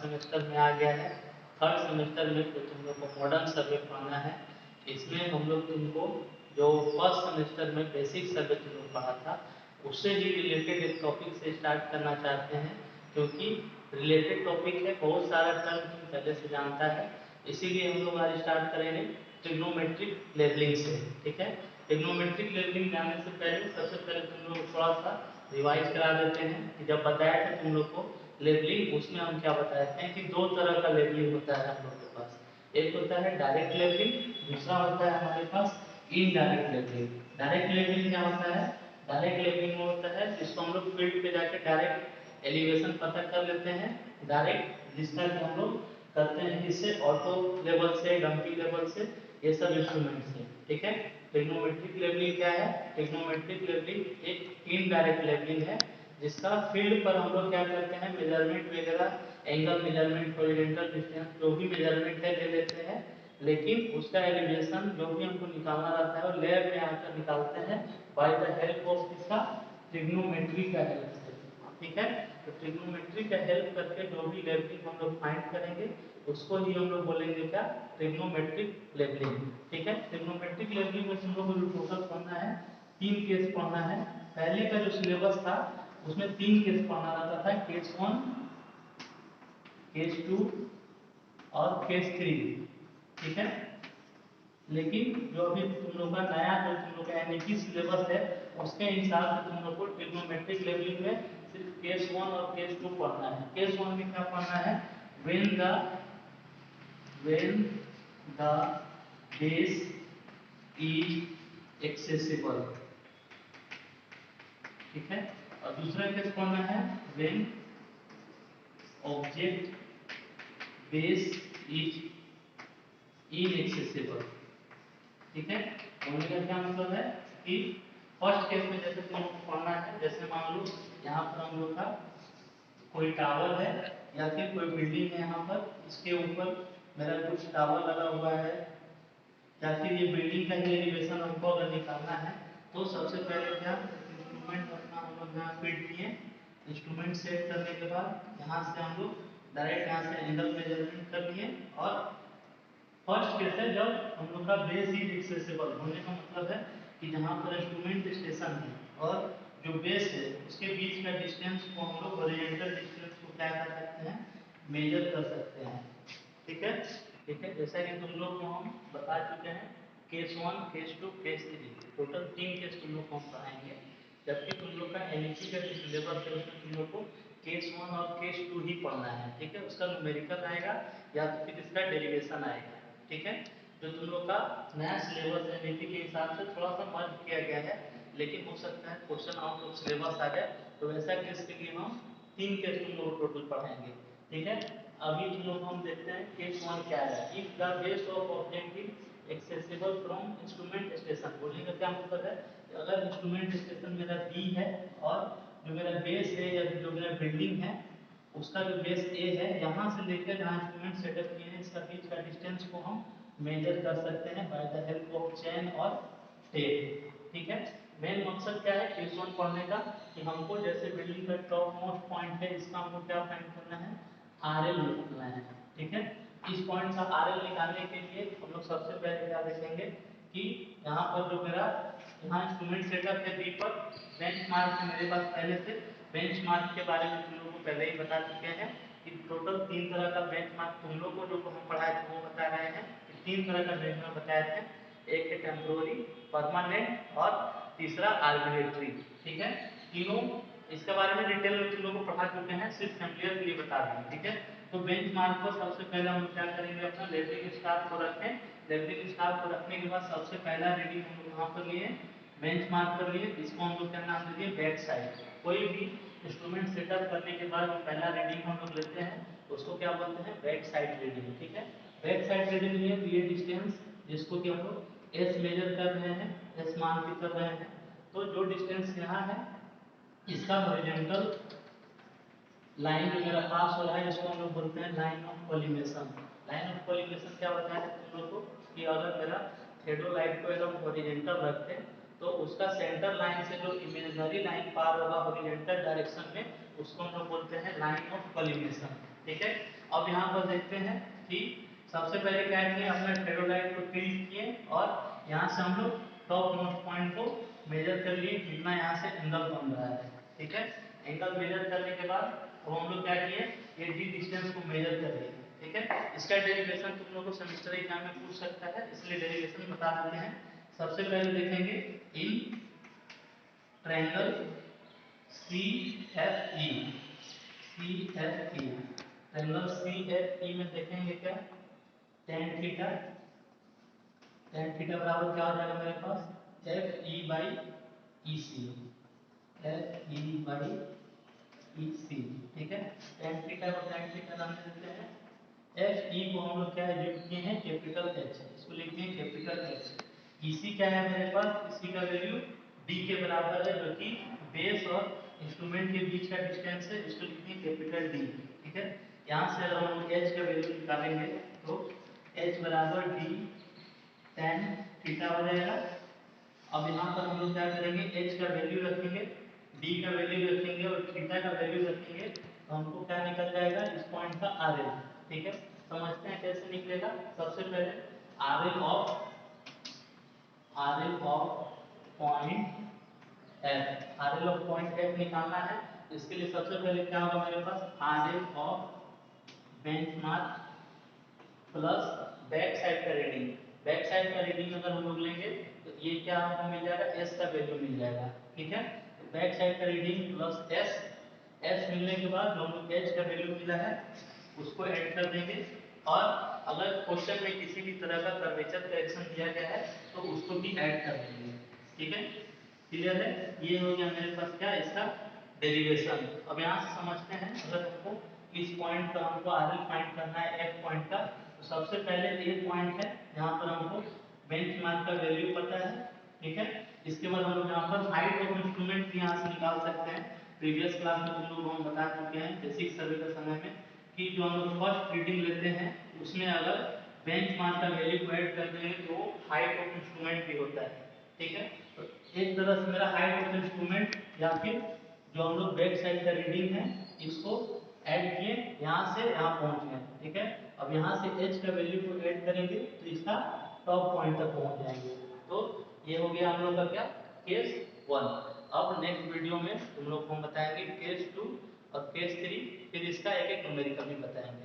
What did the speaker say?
Semester में आ गया है। थर्ड सेमेस्टर में तो तुम लोग को मॉडर्न सर्वे पढ़ना है। इसमें हम लोग तुमको जो फर्स्ट सेमेस्टर में बेसिक सर्वे तुम लोग पढ़ा था उससे ही रिलेटेड एक टॉपिक से स्टार्ट करना चाहते हैं, क्योंकि रिलेटेड टॉपिक है, बहुत सारा टर्म तुम पहले से जानता है, इसीलिए हम लोग आज स्टार्ट करेंगे ट्रिग्नोमेट्रिक लेवलिंग से। ठीक है, ट्रिग्नोमेट्रिक लेवलिंग जानने से पहले सबसे पहले तुम लोग थोड़ा सा रिवाइज करा देते हैं कि जब बताया था तुम लोग को लेवलिंग, उसमें हम क्या बताए थे कि दो तरह का लेवलिंग होता है हम लोग के पास। एक होता है डायरेक्ट लेवलिंग, दूसरा होता है हमारे पास इनडायरेक्ट लेवलिंग। डायरेक्ट लेवलिंग क्या होता है? डायरेक्ट लेवलिंग वो होता है जिसको हम लोग फील्ड पे जाकर डायरेक्ट एलिवेशन पता कर लेते हैं, डायरेक्ट जिसका कि हम लोग करते हैं किससे, ऑटो लेवल से, डंपी लेवल से, ये सब इंस्ट्रूमेंट से। ठीक है, ट्रिग्नोमेट्रिक लेवलिंग क्या है? ट्रिग्नोमेट्रिक लेवलिंग एक इनडायरेक्ट लेवलिंग है जिसका फील्ड पर हम लोग क्या करते हैं, मेजरमेंट वगैरह, एंगल मेजरमेंट, हॉरिजॉन्टल डिस्टेंस, जो भी मेजरमेंट है ले लेते हैं, लेकिन उसका एलिवेशन जो भी हमको निकालना रहता है वो लैब में आकर निकालते हैं बाय द हेल्प ऑफ किसका? ट्रिग्नोमेट्री का हेल्प से। ठीक है, तो ट्रिग्नोमेट्री का हेल्प करके जो भी लेवलिंग हम लोग फाइंड करेंगे उसको ही हम लोग बोलेंगे क्या? Trigonometric levelling. ठीक है, ट्रिग्नोमेट्रिक लेवलिंग में तुम लोग को जो टोटल पढ़ना है 3 केस पढ़ना है। पहले का जो सिलेबस था उसमें 3 केस पढ़ना रहता था, केस 1, केस 2 और केस 3। ठीक है, लेकिन जो अभी तुम लोग का नया जो तुम लोग का एनईपी सिलेबस है उसके हिसाब से तुम लोग को ट्रिग्नोमेट्रिक लेवलिंग में सिर्फ केस 1 और केस 2 पढ़ना है। केस 1 में क्या पढ़ना है? When the base is accessible. ठीक है, और दूसरा केस पढ़ना है when object base is inaccessible. ठीक है, बोलने का क्या मतलब है कि फर्स्ट केस में जैसे तुम लोग पढ़ना है, जैसे मान लो यहाँ पर हम लोग का कोई टावर है या फिर कोई बिल्डिंग है, यहाँ पर इसके ऊपर मेरा कुछ टावर लगा हुआ है या फिर ये बिल्डिंग का ही एलिवेशन हमको अगर निकालना है तो सबसे पहले क्या इंस्ट्रूमेंट अपना हम लोग यहाँ फिट किए, इंस्ट्रूमेंट सेट करने के बाद यहाँ से हम लोग डायरेक्ट यहाँ से एंगल मेजरमेंट कर लिए। और फर्स्ट केस है जब हम लोग का बेस इज एक्सेसिबल, होने का मतलब है कि जहाँ पर इंस्ट्रूमेंट स्टेशन है और जो बेस है उसके बीच का डिस्टेंस को हम लोग हॉरिजॉन्टल डिस्टेंस को क्या कर सकते हैं, मेजर कर सकते हैं। ठीक है, ठीक है, जैसा कि तुम लोग को हम बता चुके हैं case 1, case 2, case 3, total 3 case तुम लोग को हम पढ़ाएंगे। जबकि तुम लोग का एनईपी का जो सिलेबस है उसमें तुम लोग को केस 1 और केस 2 ही पढ़ना है। ठीक है, उसका न्यूमेरिकल आएगा या तो फिर इसका डेरिवेशन आएगा। ठीक है, जो तुम लोग का नया सिलेबस है नीति के हिसाब से थोड़ा सा मर्ज किया गया है, लेकिन हो सकता है क्वेश्चन आउट ऑफ सिलेबस आ जाए, तो वैसा केस के लिए हम 3 केस तुम लोग टोटल पढ़ाएंगे। ठीक है, अभी तुम लोग हम देखते हैं केस 1 क्या है। If the base of object is accessible from instrument station, बोलने का क्या मतलब है, अगर इंस्ट्रूमेंट स्टेशन मेरा बी है और जो मेरा बेस है या जो मेरा बिल्डिंग है उसका जो बेस ए है, यहाँ से लेकर जहाँ इंस्ट्रूमेंट सेटअप किए हैं इसका बीच का डिस्टेंस को हम मेजर कर सकते हैं by the help of chain और टेप। ठीक है, मेन मकसद क्या है केस 1 पढ़ने का कि हमको जैसे बिल्डिंग का टॉप मोस्ट पॉइंट है इसका हमको क्या फाइंड करना है, आरएल निकालना है। ठीक है, इस पॉइंट का आरएल निकालने के लिए हम लोग सबसे पहले क्या देखेंगे कि यहाँ पर जो मेरा यहाँ इंस्ट्रूमेंट सेटअप है बी पर, बेंचमार्क है मेरे पास पहले से। बेंचमार्क के बारे में तुम लोगों को पहले ही बता चुके हैं कि टोटल 3 तरह का बेंचमार्क तुम लोग को जो हम पढ़ाए थे वो बता रहे हैं कि 3 तरह का बेंचमार्क बताए थे, एक है टेम्पोररी, परमानेंट और तीसरा आर्बिट्रेरी। ठीक है, तीनों इसके बारे में डिटेल में तुम लोग को पढ़ा चुके हैं, सिर्फ फैमिलियर के लिए बता रहे हैं। ठीक है, तो बेंचमार्क पर सबसे पहले हम क्या करेंगे, अपना लेवलिंग स्टार को रखें। लेवलिंग स्टार को रखने के बाद सबसे पहला रीडिंग हम लोग कहाँ पर लिए, बेंचमार्क पर लिए, इसको हम लोग क्या नाम देंगे, बैक साइड। कोई भी इंस्ट्रूमेंट सेटअप करने के बाद जो पहला रीडिंग हम लोग लेते हैं उसको क्या बोलते हैं, बैक साइड रीडिंग। ठीक है, बैक साइड रीडिंग लिए ये डिस्टेंस जिसको कि हम लोग एस मेजर कर रहे हैं, एस मान के कर रहे हैं, तो जो डिस्टेंस यहाँ है इसका हॉरिजॉन्टल लाइन जो मेरा पास हो रहा है इसको हम लोग बोलते हैं line of collimation. Line of collimation क्या बताया है तुम लोग को कि अगर मेरा थेडोलाइट को एकदम हॉरिजॉन्टल रखते हैं तो उसका सेंटर लाइन से जो इमेजिनरी लाइन पार होगा हॉरिजॉन्टल डायरेक्शन में उसको हम लोग बोलते हैं लाइन ऑफ कोलिमेशन। ठीक है, अब यहाँ पर देखते हैं कि सबसे पहले क्या किए, अपना थ्रेडोलाइट को टिल्ट किए और यहाँ से हम लोग टॉप मोस्ट पॉइंट को मेजर कर लिए कितना यहाँ से एंगल बन रहा है। ठीक है, एंगल मेजर करने के बाद अब हम लोग क्या किए, ये डी डिस्टेंस को मेजर कर लिए। ठीक है, इसका डेरिवेशन तुम लोगों को सेमेस्टर एग्जाम में पूछ सकता है, इसलिए डेरिवेशन बता देते हैं। सबसे पहले देखेंगे in triangle CFE, triangle CFE में देखेंगे क्या, tan थीटा, tan थीटा बराबर क्या हो जाएगा मेरे पास FE by EC, FE by EC। ठीक है, tan थीटा को tan थीटा नाम दे देते हैं। FE को हम लोग क्या यूज किए हैं, कैपिटल H, इसको लिखते हैं कैपिटल H। EC क्या है मेरे पास, EC का वैल्यू D के बराबर है, जो कि बेस और इंस्ट्रूमेंट के बीच का डिस्टेंस है, इसको लिखते हैं कैपिटल D। ठीक है, यहाँ से अगर हम H का वैल्यू निकालेंगे तो H बराबर D tan थीटा हो जाएगा। अब यहाँ पर हम लोग क्या करेंगे, H का वैल्यू रखेंगे, D का वैल्यू रखेंगे और थीटा का वैल्यू रखेंगे, तो हमको क्या निकल जाएगा, इस पॉइंट का RL। ठीक है, समझते हैं कैसे निकलेगा। सबसे पहले RL of point F, RL of point F निकालना है। इसके लिए सबसे पहले क्या होगा मेरे पास, RL of benchmark plus back side का रीडिंग। बैक साइड का रीडिंग अगर हम लोग लेंगे तो ये क्या हमको मिल जाएगा, एस का वैल्यू मिल जाएगा। ठीक है, तो बैक साइड का रीडिंग प्लस एस, एस मिलने के बाद जो हमको एच का वैल्यू मिला है उसको ऐड कर देंगे। और अगर क्वेश्चन में किसी भी तरह का कर्वेचर करेक्शन दिया गया है तो उसको भी ऐड कर देंगे। ठीक है, क्लियर है, ये हो गया मेरे पास क्या, इसका डेरिवेशन। अब यहाँ से समझते हैं, अगर हमको इस पॉइंट का हमको आरएल फाइंड करना है एफ पॉइंट का, तो सबसे पहले ये पॉइंट है जहाँ पर हमको बेंचमार्क का वैल्यू पता है। ठीक है, इसके बाद हम लोग यहाँ पर हाइट ऑफ इंस्ट्रूमेंट भी यहाँ से निकाल सकते हैं। प्रीवियस क्लास में तुम लोग हम बता चुके हैं बेसिक सर्वे का समय में कि जो हम लोग फर्स्ट रीडिंग लेते हैं उसमें अगर बेंचमार्क का वैल्यू को ऐड कर देंगे तो हाइट ऑफ इंस्ट्रूमेंट भी होता है। ठीक है, तो एक तरह से मेरा हाइट ऑफ इंस्ट्रूमेंट या फिर जो हम लोग बैक साइड का रीडिंग है इसको ऐड किए, यहाँ से यहाँ पहुँच गए। ठीक है, अब यहाँ से h का वैल्यू को ऐड करेंगे तो इसका टॉप पॉइंट तक पहुँच जाएंगे। तो ये हो गया हम लोग का क्या, केस 1। अब नेक्स्ट वीडियो में तुम लोग को हम बताएंगे केस 2 और केस 3, फिर इसका एक एक न्यूमेरिकल भी बताएंगे।